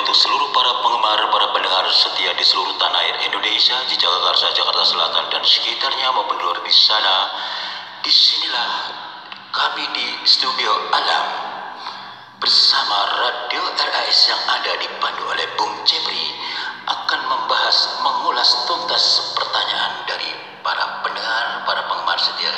untuk seluruh para penggemar, para pendengar setia di seluruh tanah air Indonesia, di Jakarta, Jakarta Selatan dan sekitarnya maupun luar di sana. Disinilah kami di Studio Alam bersama Radio RAS yang ada dipandu oleh Bung Jepri akan membahas, mengulas tuntas pertanyaan dari para pendengar, para penggemar setia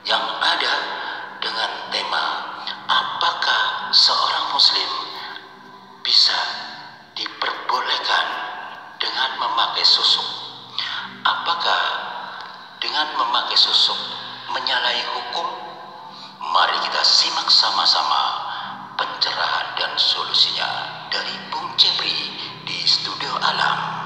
yang ada dengan tema apakah seorang muslim bisa diperbolehkan dengan memakai susuk? Apakah dengan memakai susuk menyalahi hukum? Mari kita simak sama-sama pencerahan dan solusinya dari Bung Jepri di Studio Alam.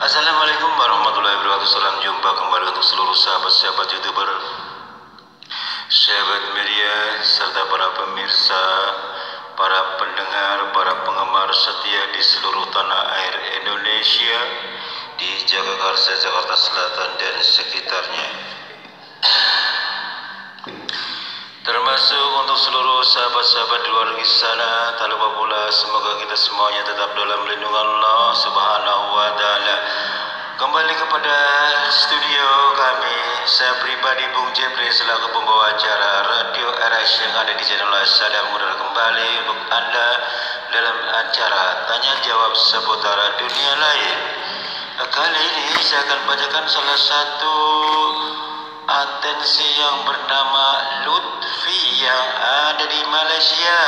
Assalamualaikum warahmatullahi wabarakatuh. Salam jumpa kembali untuk seluruh sahabat-sahabat YouTuber, sahabat media, serta para pemirsa, para pendengar, para penggemar setia di seluruh tanah air Indonesia, di Jakarta, Jakarta Selatan dan sekitarnya. Termasuk untuk seluruh sahabat-sahabat di luar sana, tak lupa pula semoga kita semuanya tetap dalam lindungan Allah Subhanahu wa Ta'ala. Kembali kepada studio kami, saya pribadi Bung Jepri selaku pembawa acara Radio RAS yang ada di channel Sadam Mudah kembali untuk Anda dalam acara tanya jawab seputar dunia lain. Kali ini saya akan bacakan salah satu atensi yang bernama Lutfi yang ada di Malaysia.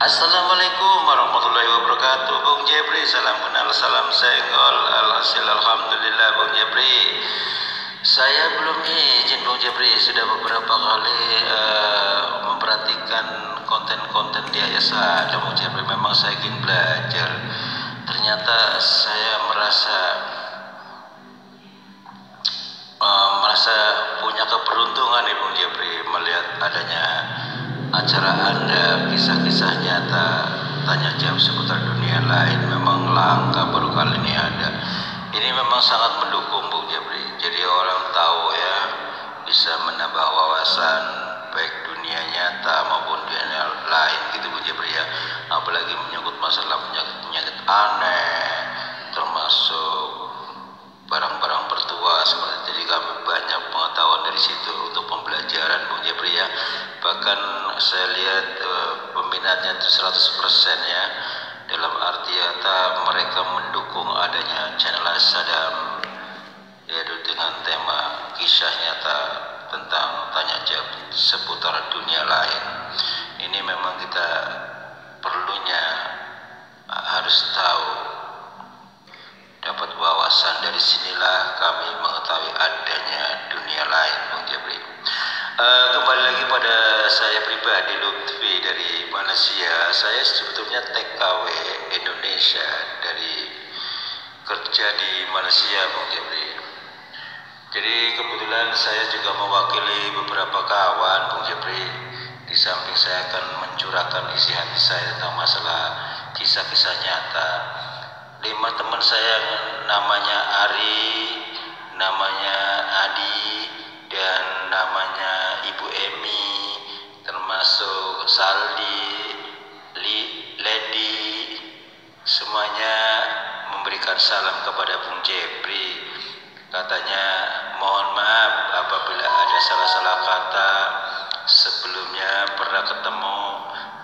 Assalamualaikum warahmatullahi wabarakatuh. Bung Jepri, salam kenal, salam senggol. Alhasil alhamdulillah Bung Jepri. Saya belum izin Bung Jepri, sudah beberapa kali memperhatikan konten-konten di Ayasa Bung Jepri. Memang saya ingin belajar. Ternyata saya merasa punya keberuntungan nih Bung Jepri melihat adanya acara Anda, kisah-kisah nyata, tanya jawab seputar dunia lain. Memang langka, baru kali ini ada. Ini memang sangat mendukung Bung Jepri. Jadi orang tahu ya, bisa menambah wawasan baik dunia nyata maupun dunia lain gitu Bung Jepri ya. Apalagi menyangkut masalah penyakit-penyakit aneh, termasuk barang-barang bertuah seperti itu. Jadi kami banyak pengetahuan dari situ untuk pembelajaran Bung Jepri ya. Bahkan saya lihat peminatnya itu 100% ya, dalam arti kata mereka mendukung adanya channel Sadam, yaitu dengan tema kisah nyata tentang tanya jawab seputar dunia lain. Ini memang kita perlunya harus tahu, dapat wawasan. Dari sinilah kami mengetahui adanya dunia lain Bung Jepri. Kembali lagi pada saya pribadi Lutfi dari Malaysia. Saya sebetulnya TKW Indonesia dari kerja di Malaysia Bung Jepri. Jadi kebetulan saya juga mewakili beberapa kawan Bung Jepri. Di samping saya akan mencurahkan isi hati saya tentang masalah kisah-kisah nyata. 5 teman saya namanya Ari, namanya Adi, dan namanya Ibu Emi, termasuk Saldi, Lady, semuanya memberikan salam kepada Bung Jepri. katanya mohon maaf apabila ada salah-salah kata sebelumnya pernah ketemu,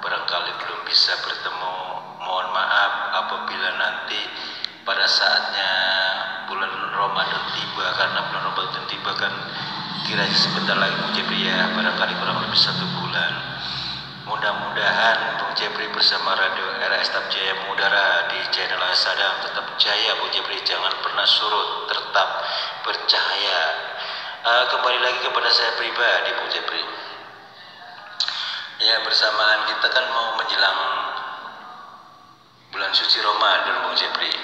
barangkali belum bisa bertemu. Mohon maaf apabila nanti pada saatnya bulan Ramadan tiba, karena bulan Ramadan tiba kan kiranya sebentar lagi Bung Jepri ya, barangkali kurang lebih 1 bulan. Mudah-mudahan Bung Jepri bersama Radio RS tetap jaya mengudara di channel Sadam, tetap jaya Bung Jepri, jangan pernah surut, tetap bercahaya. Kembali lagi kepada saya pribadi Bung Jepri. Ya, bersamaan kita kan mau menjelang bulan suci Ramadan Bung Jepri.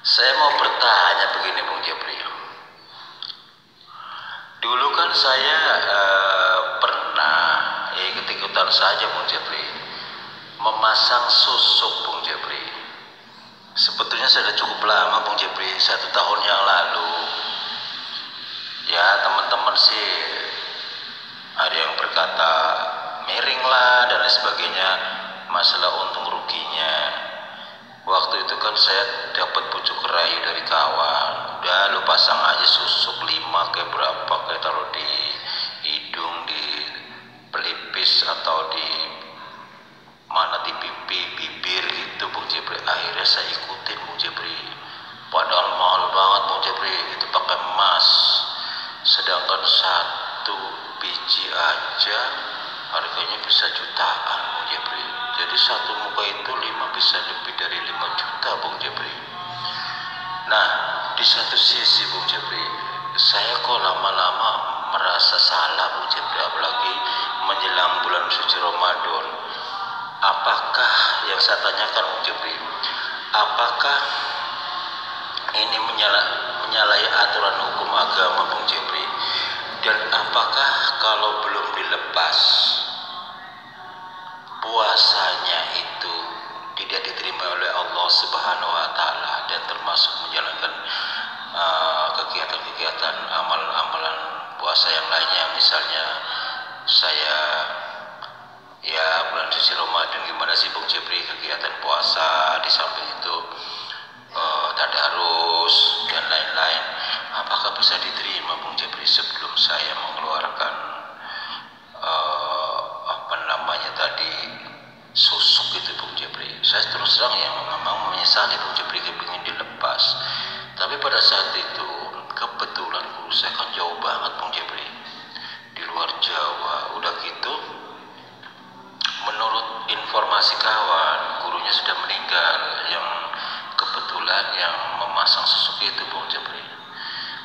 Saya mau bertanya begini Bung Jepri. Dulu kan saya pernah ikut-ikutan saja Bung Jepri memasang susuk Bung Jepri. Sebetulnya sudah cukup lama Bung Jepri, 1 tahun yang lalu. Ya teman-teman sih ada yang berkata miring lah dan lain sebagainya, masalah untung ruginya. Waktu itu kan saya dapat pucuk rayu dari kawan, udah lu pasang aja susuk 5 kayak berapa, kayak taruh di hidung, di pelipis atau di mana, di pipi, bibir gitu Bung Jepri. Akhirnya saya ikutin Bung Jepri, padahal mahal banget Bung Jepri, itu pakai emas, sedangkan 1 biji aja harganya bisa jutaan Bung Jepri. Jadi 1 muka itu 5 bisa lebih dari 5 juta Bung Jepri. Nah di satu sisi Bung Jepri, saya kok lama-lama merasa salah Bung Jepri, apalagi menjelang bulan suci Ramadan. Apakah yang saya tanyakan Bung Jepri, apakah ini menyalahi aturan hukum agama Bung Jepri? Dan apakah kalau belum dilepas puasanya itu tidak diterima oleh Allah Subhanahu wa Ta'ala, dan termasuk menjalankan kegiatan-kegiatan amalan-amalan puasa yang lainnya? Misalnya saya ya bulan suci Ramadan gimana sih Bung Jepri kegiatan puasa, di samping itu tadarus dan lain-lain, apakah bisa diterima Bung Jepri sebelum saya mengeluarkan susuk itu Bung Jepri? Saya terus terang yang memang menyesali Bung Jepri, kepingin dilepas, tapi pada saat itu kebetulan guru saya kan jauh banget Bung Jepri, di luar Jawa. Udah gitu menurut informasi kawan, gurunya sudah meninggal yang kebetulan yang memasang susuk itu Bung Jepri.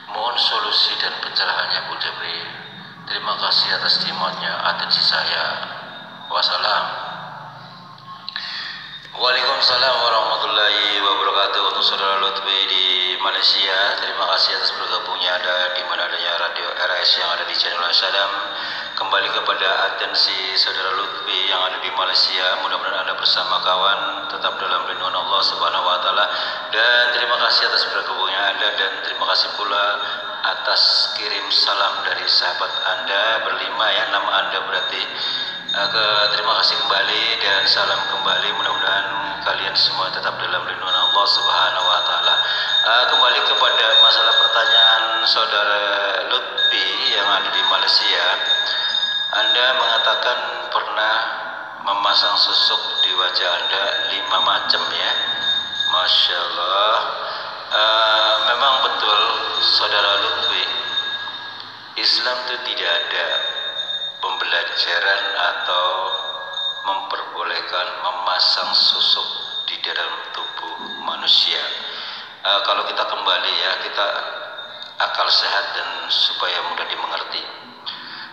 Mohon solusi dan pencerahannya Bung Jepri. Terima kasih atas timotnya, atensi saya. Wassalam. Waalaikumsalam warahmatullahi wabarakatuh. Untuk saudara Lutfi di Malaysia, terima kasih atas bergabungnya ada di mana adanya Radio RS yang ada di channel Sadam. Kembali kepada atensi saudara Lutfi yang ada di Malaysia, mudah-mudahan Anda bersama kawan tetap dalam lindungan Allah Subhanahu wa Ta'ala. Dan terima kasih atas bergabungnya Anda, dan terima kasih pula atas kirim salam dari sahabat Anda berlima ya, nama Anda berarti. Terima kasih kembali dan salam kembali, mudah-mudahan kalian semua tetap dalam lindungan Allah Subhanahu wa Ta'ala. Kembali kepada masalah pertanyaan saudara Lutfi yang ada di Malaysia. Anda mengatakan pernah memasang susuk di wajah Anda 5 macam ya, Masya Allah. Memang betul saudara Lutfi, Islam itu tidak ada pembelajaran atau memperbolehkan memasang susuk di dalam tubuh manusia. Kalau kita kembali ya, kita akal sehat dan supaya mudah dimengerti,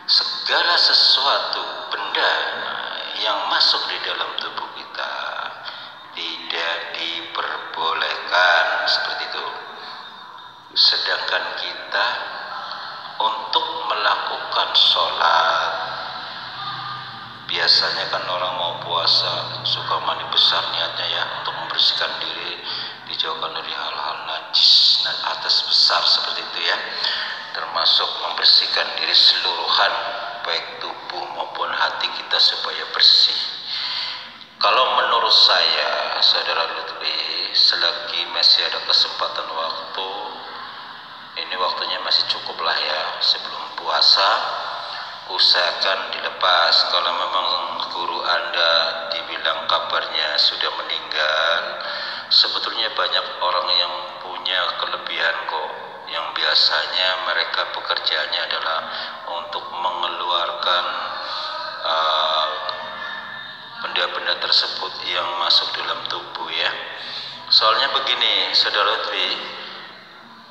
segala sesuatu benda yang masuk di dalam tubuh kita tidak diperbolehkan seperti itu. Sedangkan kita untuk melakukan sholat, biasanya kan orang mau puasa suka mandi besar niatnya ya, untuk membersihkan diri, dijauhkan dari hal-hal najis atas besar seperti itu ya, termasuk membersihkan diri seluruhan baik tubuh maupun hati kita supaya bersih. Kalau menurut saya saudara Lutfi, selagi masih ada kesempatan waktu, Ini waktunya masih cukup lah ya, sebelum puasa usahakan dilepas. Kalau memang guru Anda dibilang kabarnya sudah meninggal, sebetulnya banyak orang yang punya kelebihan kok, yang biasanya mereka pekerjaannya adalah untuk mengeluarkan benda-benda tersebut yang masuk dalam tubuh ya. Soalnya begini, Saudara Lutfi,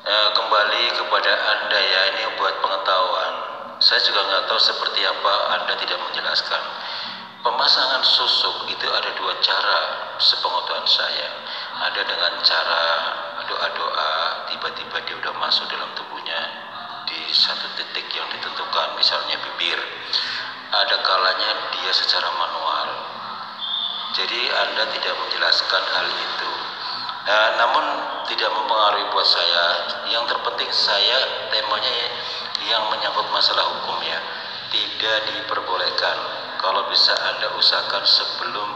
kembali kepada Anda ya, ini buat pengetahuan. Saya juga nggak tahu seperti apa, Anda tidak menjelaskan. Pemasangan susuk itu ada dua cara sepengetahuan saya. Ada dengan cara doa-doa, tiba-tiba dia udah masuk dalam tubuhnya di satu titik yang ditentukan, misalnya bibir. Ada kalanya dia secara manual. Jadi Anda tidak menjelaskan hal itu. Namun tidak mempengaruhi buat saya. Yang terpenting saya temanya yang menyangkut masalah hukum ya, tidak diperbolehkan. Kalau bisa Anda usahakan sebelum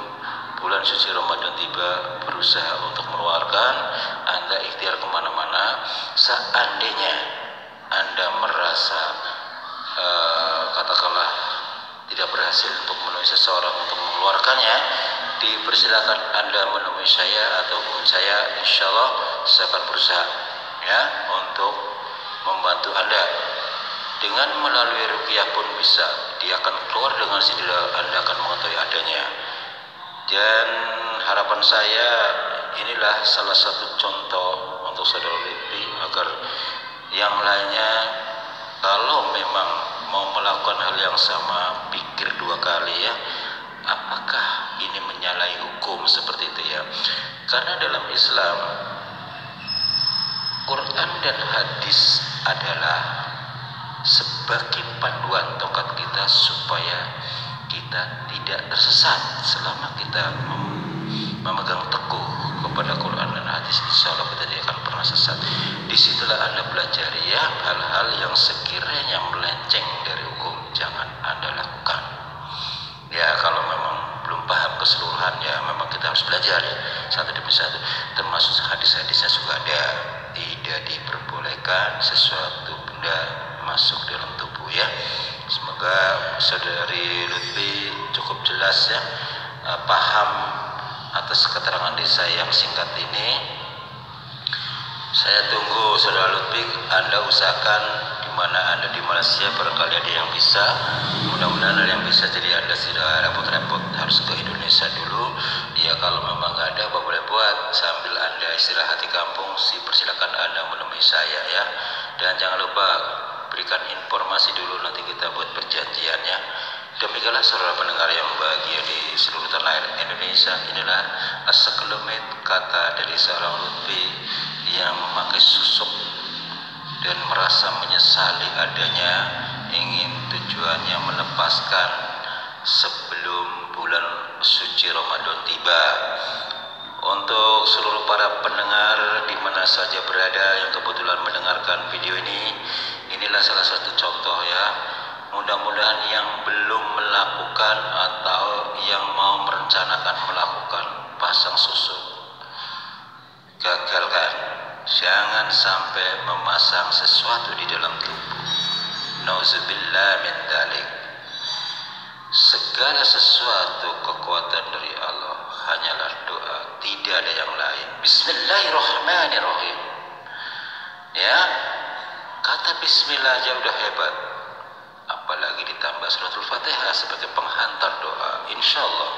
bulan suci Ramadan tiba, berusaha untuk mengeluarkan. Anda ikhtiar kemana-mana. Seandainya Anda merasa katakanlah tidak berhasil untuk menemui seseorang untuk mengeluarkannya, dipersilakan Anda menemui saya atau hubungi saya. Insya Allah saya akan berusaha ya untuk membantu Anda. Dengan melalui ruqyah pun bisa, dia akan keluar dengan sendiri, Anda akan mengetahui adanya. Dan harapan saya, inilah salah satu contoh untuk Saudara Lutfi agar yang lainnya kalau memang mau melakukan hal yang sama, pikir dua kali ya, apakah ini menyalahi hukum seperti itu ya. Karena dalam Islam, Quran dan hadis adalah sebagai panduan tongkat kita supaya kita tidak tersesat. Selama kita memegang teguh kepada Quran dan hadis, insya Allah kita tidak akan pernah sesat. Disitulah Anda belajar ya, hal-hal yang sekiranya melenceng dari hukum jangan Anda lakukan ya. Kalau memang belum paham keseluruhan ya, memang kita harus belajar satu demi satu. Termasuk hadis-hadisnya juga ada, tidak diperbolehkan sesuatu benda masuk dalam tubuh ya. Semoga Saudari Lutfi cukup jelas ya, paham atas keterangan saya yang singkat ini. Saya tunggu Saudara Lutfi, Anda usahakan di mana Anda di Malaysia, barangkali ada yang bisa. Mudah-mudahan ada yang bisa, jadi Anda tidak repot-repot harus ke Indonesia dulu. Ya kalau memang nggak ada, apa boleh buat, sambil Anda istirahat di kampung, persilakan Anda menemui saya ya. Dan jangan lupa berikan informasi dulu, nanti kita buat perjanjian ya. Demikianlah saudara pendengar yang bahagia di seluruh tanah air Indonesia. Inilah sekelumit kata dari seorang Lutfi yang memakai susuk dan merasa menyesali adanya, ingin tujuannya melepaskan sebelum bulan suci Ramadan tiba. Untuk seluruh para pendengar di mana saja berada yang kebetulan mendengarkan video ini, inilah salah satu contoh ya. Mudah-mudahan yang belum melakukan atau yang mau merencanakan melakukan pasang susuk, gagalkan. Jangan sampai memasang sesuatu di dalam tubuh. Nauzubillah min dzalik. Segala sesuatu kekuatan dari Allah, hanyalah doa, tidak ada yang lain. Bismillahirrahmanirrahim. Ya, kata bismillah aja udah hebat. Apalagi ditambah suratul Fatihah sebagai penghantar doa. Insya Allah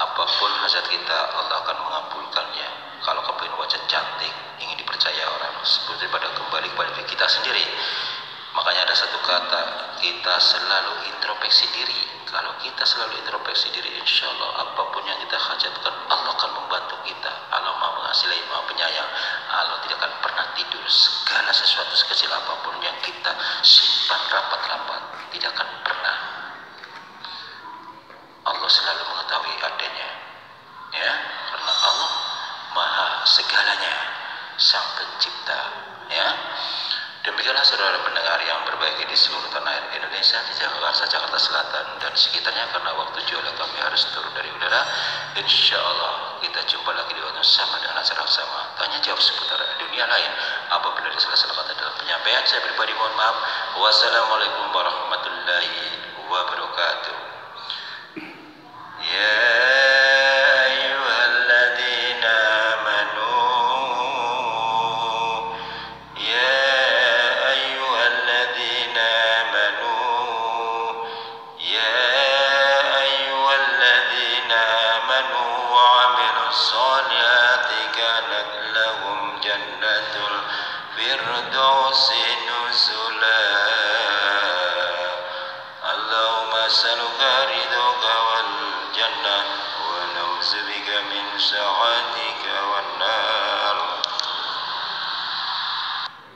apapun hajat kita, Allah akan mengabulkannya. Kalau kepingin wajah cantik, ingin dipercaya orang, seperti pada kembali kepada diri kita sendiri. Makanya ada satu kata, kita selalu introspeksi diri. Kalau kita selalu introspeksi diri, insya Allah apapun yang kita hajatkan, Allah akan membantu kita. Allah Maha Mengasihi, Maha Penyayang. Allah tidak akan pernah tidur. Segala sesuatu sekecil apapun yang kita simpan rapat-rapat, tidak akan pernah. Allah selalu mengetahui adanya. Ya, karena Allah Maha segalanya, Sang Pencipta. Ya. Demikianlah saudara pendengar yang berbahagia di seluruh tanah air Indonesia, di Jakarta, Jakarta Selatan dan sekitarnya, karena waktu jualan kami harus turun dari udara. Insya Allah kita jumpa lagi di waktu sama dengan acara sama tanya jawab seputar dunia lain. Apabila ada salah-salah kata dalam penyampaian, saya pribadi mohon maaf. Wassalamualaikum warahmatullahi wabarakatuh. Ya ayyuhalladzina amanu, ya ayyuhalladzina amanu, ya ayyuhalladzina amanu wa amilus solihati kanat lahum jannatul firdausin